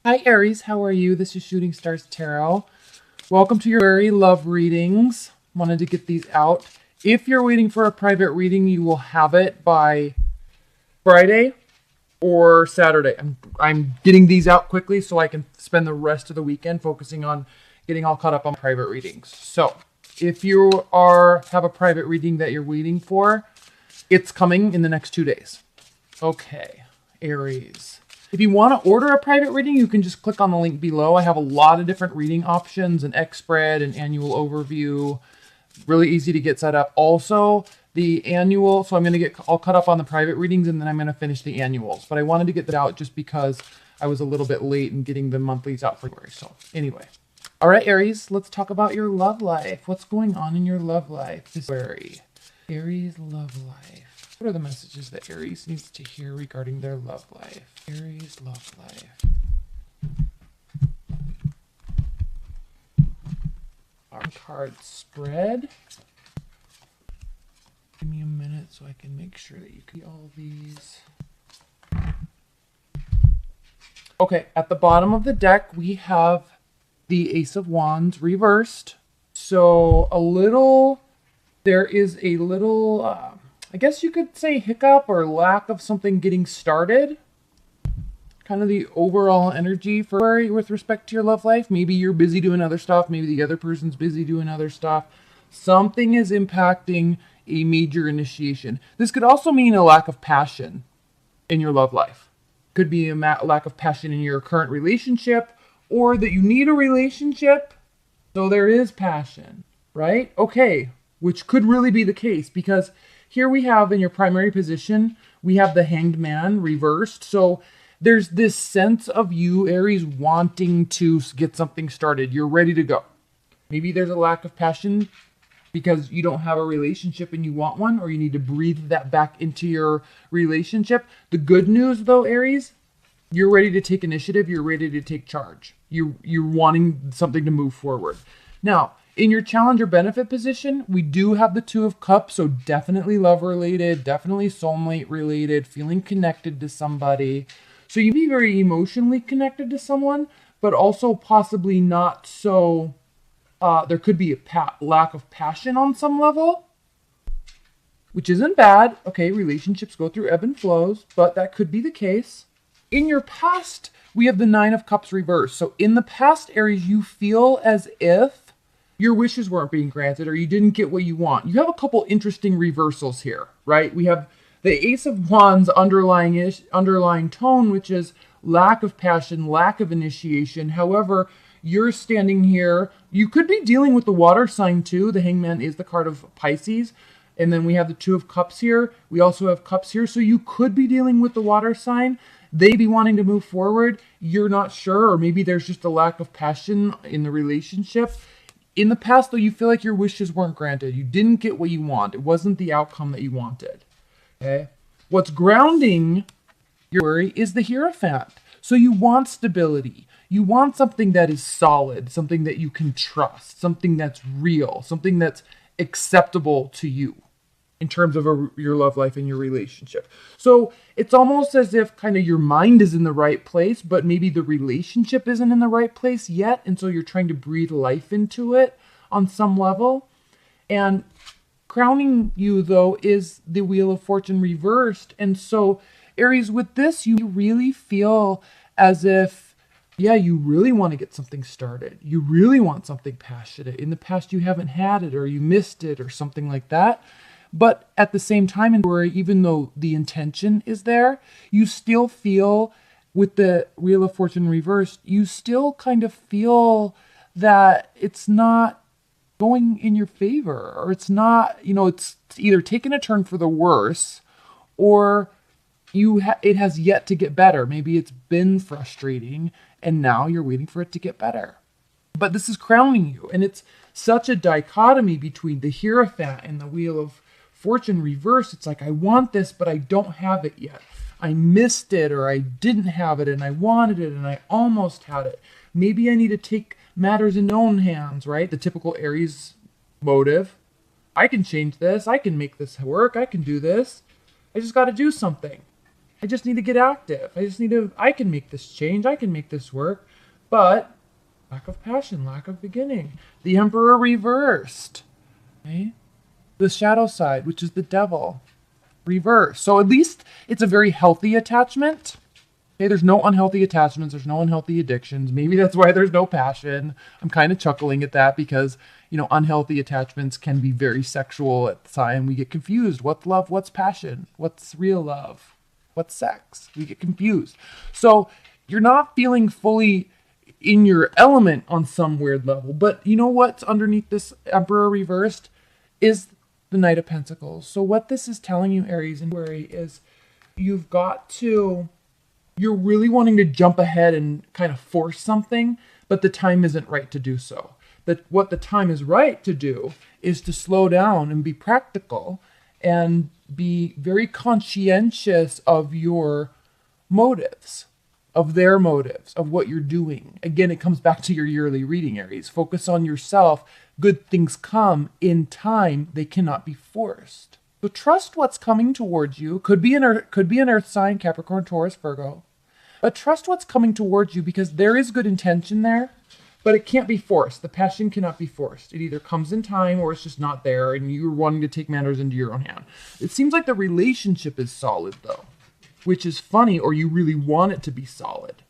Hi Aries, how are you? This is Shooting Stars Tarot. Welcome to your very love readings. Wanted to get these out. If you're waiting for a private reading, you will have it by Friday or Saturday. I'm getting these out quickly so I can spend the rest of the weekend focusing on getting all caught up on private readings. So if you have a private reading that you're waiting for, it's coming in the next 2 days. Okay, Aries. If you want to order a private reading, you can just click on the link below. I have a lot of different reading options, an X-spread, an annual overview. Really easy to get set up. Also, the annual, so I'm going to get all caught up on the private readings and then I'm going to finish the annuals. But I wanted to get that out just because I was a little bit late in getting the monthlies out for February. So anyway. All right, Aries, let's talk about your love life. What's going on in your love life this February? Aries love life. What are the messages that Aries needs to hear regarding their love life? Aries love life. Our card spread. Give me a minute so I can make sure that you can see all these. Okay, at the bottom of the deck, we have the Ace of Wands reversed. So there is a little, I guess you could say hiccup or lack of something getting started. Kind of the overall energy with respect to your love life. Maybe you're busy doing other stuff. Maybe the other person's busy doing other stuff. Something is impacting a major initiation. This could also mean a lack of passion in your love life. Could be a lack of passion in your current relationship, or that you need a relationship, so there is passion, right? Okay, which could really be the case, because here we have in your primary position, we have the Hanged Man reversed. So there's this sense of you, Aries, wanting to get something started. You're ready to go. Maybe there's a lack of passion because you don't have a relationship and you want one, or you need to breathe that back into your relationship. The good news though, Aries, you're ready to take initiative. You're ready to take charge. You're wanting something to move forward. Now, in your challenger benefit position, we do have the Two of Cups, so definitely love related, definitely soulmate related, feeling connected to somebody. So you'd be very emotionally connected to someone, but also possibly not so, there could be a lack of passion on some level, which isn't bad. Okay, relationships go through ebb and flows, but that could be the case. In your past, we have the Nine of Cups reversed. So in the past, Aries, you feel as if your wishes weren't being granted or you didn't get what you want. You have a couple interesting reversals here, right? We have the Ace of Wands underlying tone, which is lack of passion, lack of initiation. However, you're standing here. You could be dealing with the water sign too. The Hangman is the card of Pisces. And then we have the Two of Cups here. We also have Cups here. So you could be dealing with the water sign. They be wanting to move forward. You're not sure, or maybe there's just a lack of passion in the relationship. In the past, though, you feel like your wishes weren't granted. You didn't get what you want. It wasn't the outcome that you wanted. Okay? What's grounding your worry is the Hierophant. So you want stability. You want something that is solid, something that you can trust, something that's real, something that's acceptable to you in terms of your love life and your relationship. So it's almost as if kind of your mind is in the right place, but maybe the relationship isn't in the right place yet. And so you're trying to breathe life into it on some level. And crowning you, though, is the Wheel of Fortune reversed. And so, Aries, with this, you really feel as if, yeah, you really want to get something started. You really want something passionate. In the past, you haven't had it, or you missed it, or something like that. But at the same time, even though the intention is there, you still feel, with the Wheel of Fortune reversed, you still kind of feel that it's not going in your favor, or it's not, it's either taken a turn for the worse, or it has yet to get better. Maybe it's been frustrating, and now you're waiting for it to get better. But this is crowning you, and it's such a dichotomy between the Hierophant and the Wheel of Fortune reverse. It's like, I want this, but I don't have it yet. I missed it, or I didn't have it, and I wanted it, and I almost had it. Maybe I need to take matters in own hands, right? The typical Aries motive. I can change this. I can make this work. I can do this. I just got to do something. I just need to get active. I can make this change. I can make this work. But lack of passion, lack of beginning. The Emperor reversed. Okay? The shadow side, which is the devil, reversed. So at least it's a very healthy attachment. Okay, there's no unhealthy attachments. There's no unhealthy addictions. Maybe that's why there's no passion. I'm kind of chuckling at that because, unhealthy attachments can be very sexual at the time. We get confused. What's love? What's passion? What's real love? What's sex? We get confused. So you're not feeling fully in your element on some weird level. But you know what's underneath this Emperor reversed is the Knight of Pentacles. So what this is telling you, Aries and February, is you're really wanting to jump ahead and kind of force something, but the time isn't right to do so. What the time is right to do is to slow down and be practical and be very conscientious of your motives, of their motives, of what you're doing. Again, it comes back to your yearly reading, Aries. Focus on yourself. Good things come in time. They cannot be forced. So trust what's coming towards you. Could be an earth sign, Capricorn, Taurus, Virgo. But trust what's coming towards you because there is good intention there, but it can't be forced. The passion cannot be forced. It either comes in time or it's just not there and you're wanting to take matters into your own hand. It seems like the relationship is solid though, which is funny, or you really want it to be solid.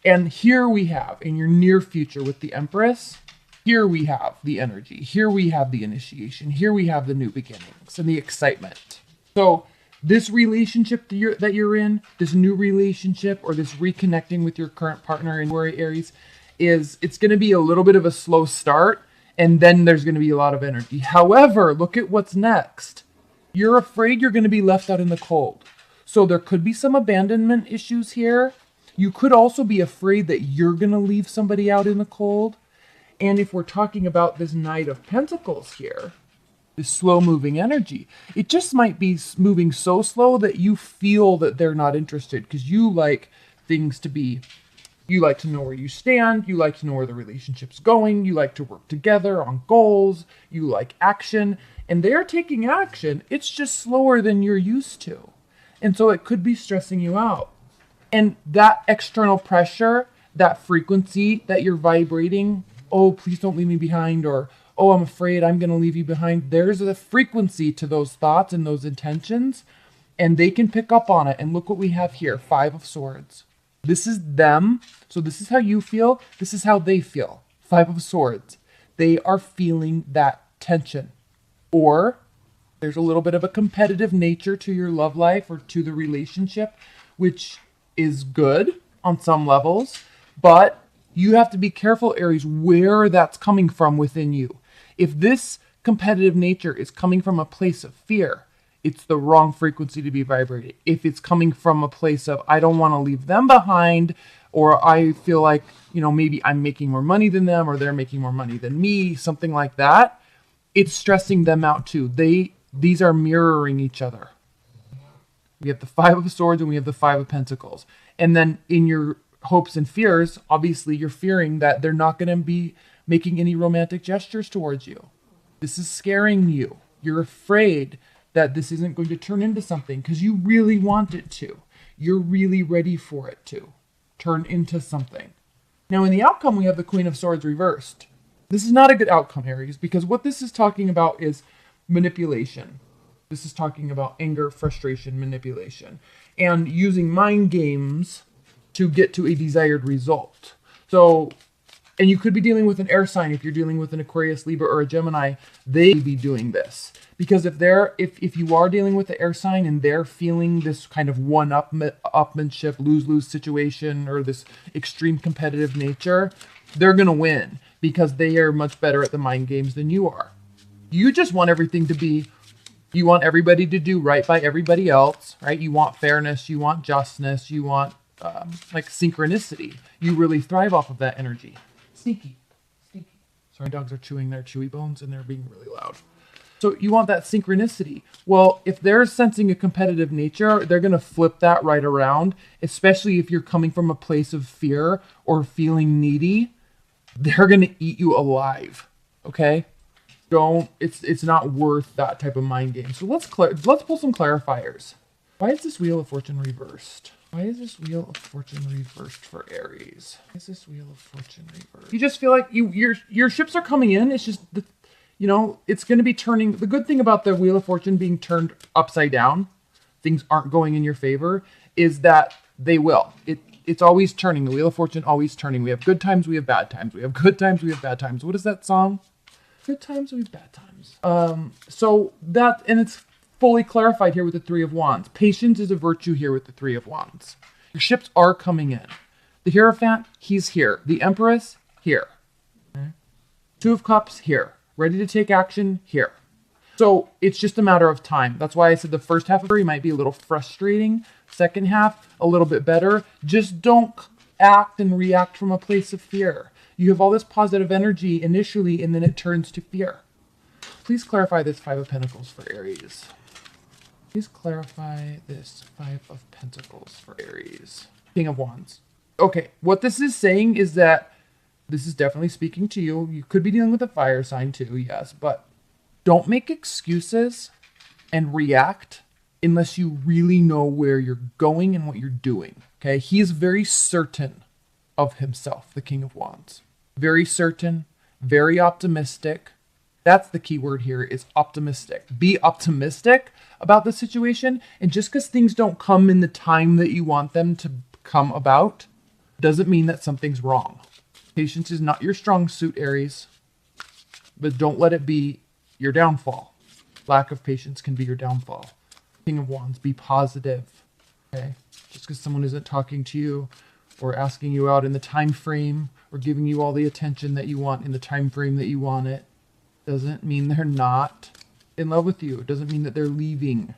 And here we have, in your near future with the Empress, here we have the energy. Here we have the initiation. Here we have the new beginnings and the excitement. So this relationship that you're in, this new relationship or this reconnecting with your current partner in February, Aries, it's going to be a little bit of a slow start, and then there's going to be a lot of energy. However, look at what's next. You're afraid you're going to be left out in the cold. So there could be some abandonment issues here. You could also be afraid that you're going to leave somebody out in the cold. And if we're talking about this Knight of Pentacles here, this slow-moving energy, it just might be moving so slow that you feel that they're not interested because you like things to be, you like to know where you stand, you like to know where the relationship's going, you like to work together on goals, you like action, and they're taking action. It's just slower than you're used to. And so it could be stressing you out. And that external pressure, that frequency that you're vibrating, oh, please don't leave me behind, or oh, I'm afraid I'm going to leave you behind. There's a frequency to those thoughts and those intentions, and they can pick up on it. And look what we have here, 5 of Swords. This is them. So this is how you feel. This is how they feel. 5 of Swords. They are feeling that tension. Or there's a little bit of a competitive nature to your love life or to the relationship, which is good on some levels, but you have to be careful, Aries, where that's coming from within you. If this competitive nature is coming from a place of fear, it's the wrong frequency to be vibrating. If it's coming from a place of, I don't want to leave them behind, or I feel like, maybe I'm making more money than them, or they're making more money than me, something like that, it's stressing them out too. These are mirroring each other. We have the 5 of Swords and we have the 5 of Pentacles. And then in your hopes and fears, obviously you're fearing that they're not going to be making any romantic gestures towards you. This is scaring you. You're afraid that this isn't going to turn into something because you really want it to. You're really ready for it to turn into something. Now in the outcome, we have the Queen of Swords reversed. This is not a good outcome, Aries, because what this is talking about is manipulation. This is talking about anger, frustration, manipulation, and using mind games to get to a desired result. So, and you could be dealing with an air sign. If you're dealing with an Aquarius, Libra, or a Gemini, they be doing this. Because if you are dealing with the air sign and they're feeling this kind of one-upmanship, lose-lose situation, or this extreme competitive nature, they're going to win because they are much better at the mind games than you are. You just want everything to be, you want everybody to do right by everybody else, right? You want fairness, you want justness, you want like synchronicity. You really thrive off of that energy. Sneaky. Sorry, dogs are chewing their chewy bones and they're being really loud. So you want that synchronicity. Well, if they're sensing a competitive nature, they're going to flip that right around, especially if you're coming from a place of fear or feeling needy. They're going to eat you alive. Okay? It's not worth that type of mind game. So let's pull some clarifiers. Why is this Wheel of Fortune reversed? Why is this Wheel of Fortune reversed for Aries? Why is this Wheel of Fortune reversed? You just feel like your ships are coming in. It's just, it's going to be turning. The good thing about the Wheel of Fortune being turned upside down, things aren't going in your favor, is that they will. It's always turning. The Wheel of Fortune always turning. We have good times, we have bad times. We have good times, we have bad times. What is that song? Good times, we have bad times. And it's fully clarified here with the Three of Wands. Patience is a virtue here with the Three of Wands. Your ships are coming in. The Hierophant, he's here. The Empress, here. Okay. Two of Cups, here. Ready to take action, here. So it's just a matter of time. That's why I said the first half of February might be a little frustrating. Second half, a little bit better. Just don't act and react from a place of fear. You have all this positive energy initially, and then it turns to fear. Please clarify this Five of Pentacles for Aries. Please clarify this Five of Pentacles for Aries. King of Wands. Okay, what this is saying is that this is definitely speaking to you. You could be dealing with a fire sign too, yes, but don't make excuses and react unless you really know where you're going and what you're doing, okay? He is very certain of himself, the King of Wands. Very certain, very optimistic. That's the key word here, is optimistic. Be optimistic about the situation, and just because things don't come in the time that you want them to come about doesn't mean that something's wrong. Patience is not your strong suit, Aries, but don't let it be your downfall. Lack of patience can be your downfall. King of Wands, be positive, okay? Just because someone isn't talking to you or asking you out in the time frame or giving you all the attention that you want in the time frame that you want it doesn't mean they're not in love with you. It doesn't mean that they're leaving.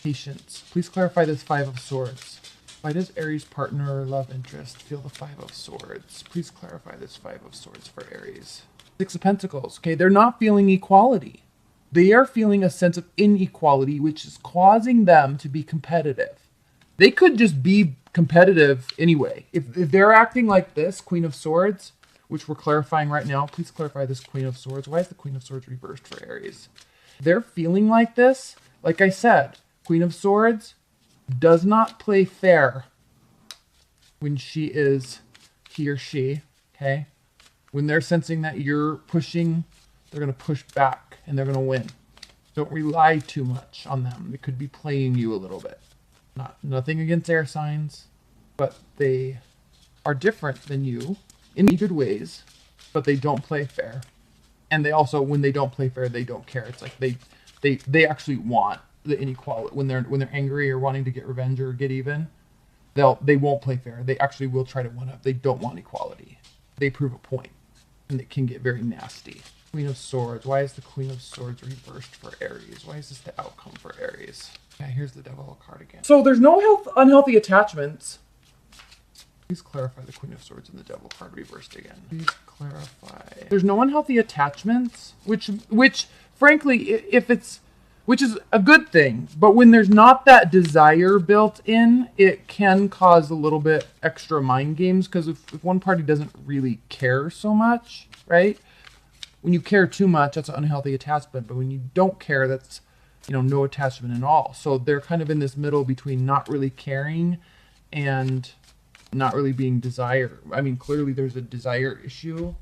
Patience. Please clarify this Five of Swords. Why does Aries' partner or love interest feel the Five of Swords? Please clarify this Five of Swords for Aries. Six of Pentacles. Okay, they're not feeling equality. They are feeling a sense of inequality, which is causing them to be competitive. They could just be competitive anyway. If they're acting like this, Queen of Swords, which we're clarifying right now, please clarify this Queen of Swords. Why is the Queen of Swords reversed for Aries? They're feeling like this. Like I said, Queen of Swords does not play fair when he or she, okay? When they're sensing that you're pushing, they're going to push back and they're going to win. Don't rely too much on them. They could be playing you a little bit. Nothing against air signs, but they are different than you in good ways, but they don't play fair. And they also, when they don't play fair, they don't care. It's like they actually want the inequality. When they're angry or wanting to get revenge or get even, they won't play fair. They actually will try to one up. They don't want equality. They prove a point, and it can get very nasty. Queen of Swords. Why is the Queen of Swords reversed for Aries? Why is this the outcome for Aries? Yeah, here's the Devil card again. So there's no unhealthy attachments. Please clarify the Queen of Swords and the Devil card reversed again. Please clarify. There's no unhealthy attachments, which frankly, which is a good thing. But when there's not that desire built in, it can cause a little bit extra mind games, because if one party doesn't really care so much, right? When you care too much, that's an unhealthy attachment. But when you don't care, that's, no attachment at all. So they're kind of in this middle between not really caring and not really being desire. I mean, clearly there's a desire issue.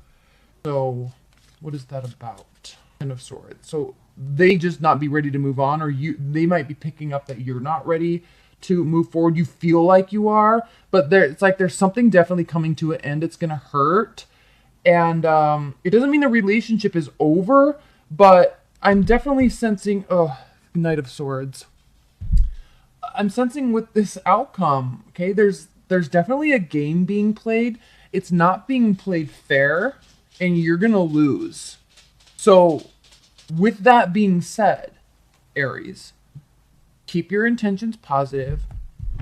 So what is that about? Ten of Swords. So they just not be ready to move on, or they might be picking up that you're not ready to move forward. You feel like you are, but it's like there's something definitely coming to an end. It's going to hurt. And it doesn't mean the relationship is over, but I'm definitely sensing, Knight of Swords. I'm sensing with this outcome, okay, there's definitely a game being played. It's not being played fair, and you're going to lose. So with that being said, Aries, keep your intentions positive,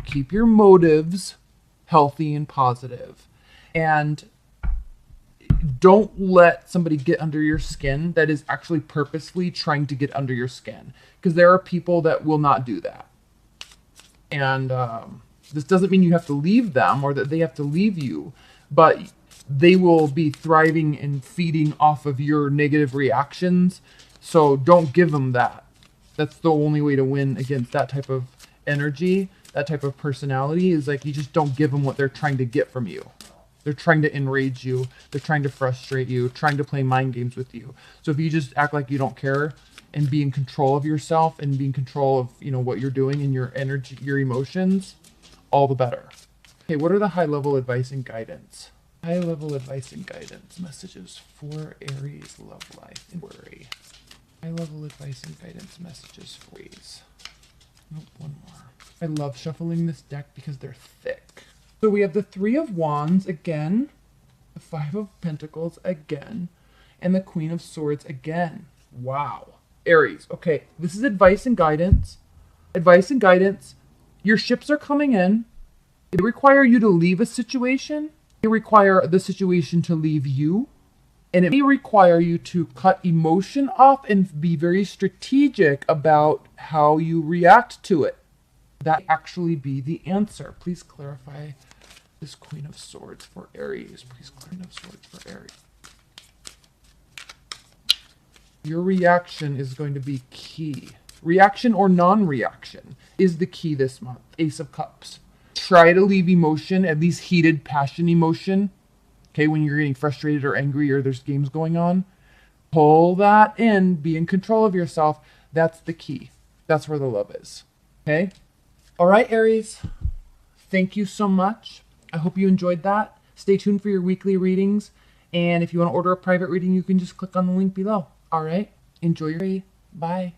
keep your motives healthy and positive, and don't let somebody get under your skin that is actually purposely trying to get under your skin, because there are people that will not do that. And this doesn't mean you have to leave them or that they have to leave you, but they will be thriving and feeding off of your negative reactions. So don't give them that. That's the only way to win against that type of energy, that type of personality is like you just don't give them what they're trying to get from you. They're trying to enrage you. They're trying to frustrate you, trying to play mind games with you. So if you just act like you don't care and be in control of yourself and be in control of, what you're doing and your energy, your emotions, all the better. Okay, what are the high-level advice and guidance? High-level advice and guidance messages for Aries love life and worry. High-level advice and guidance messages for Aries. Nope, one more. I love shuffling this deck because they're thick. So we have the Three of Wands again, the Five of Pentacles again, and the Queen of Swords again. Wow. Aries, okay, this is advice and guidance. Advice and guidance. Your ships are coming in. They require you to leave a situation. They require the situation to leave you. And it may require you to cut emotion off and be very strategic about how you react to it. That actually be the answer. Please clarify this Queen of Swords for Aries. Please, Queen of Swords for Aries. Your reaction is going to be key. Reaction or non-reaction is the key this month. Ace of Cups. Try to leave emotion, at least heated passion emotion. Okay, when you're getting frustrated or angry or there's games going on, pull that in, be in control of yourself. That's the key. That's where the love is. Okay? All right, Aries. Thank you so much. I hope you enjoyed that. Stay tuned for your weekly readings. And if you want to order a private reading, you can just click on the link below. All right? Enjoy your day. Bye.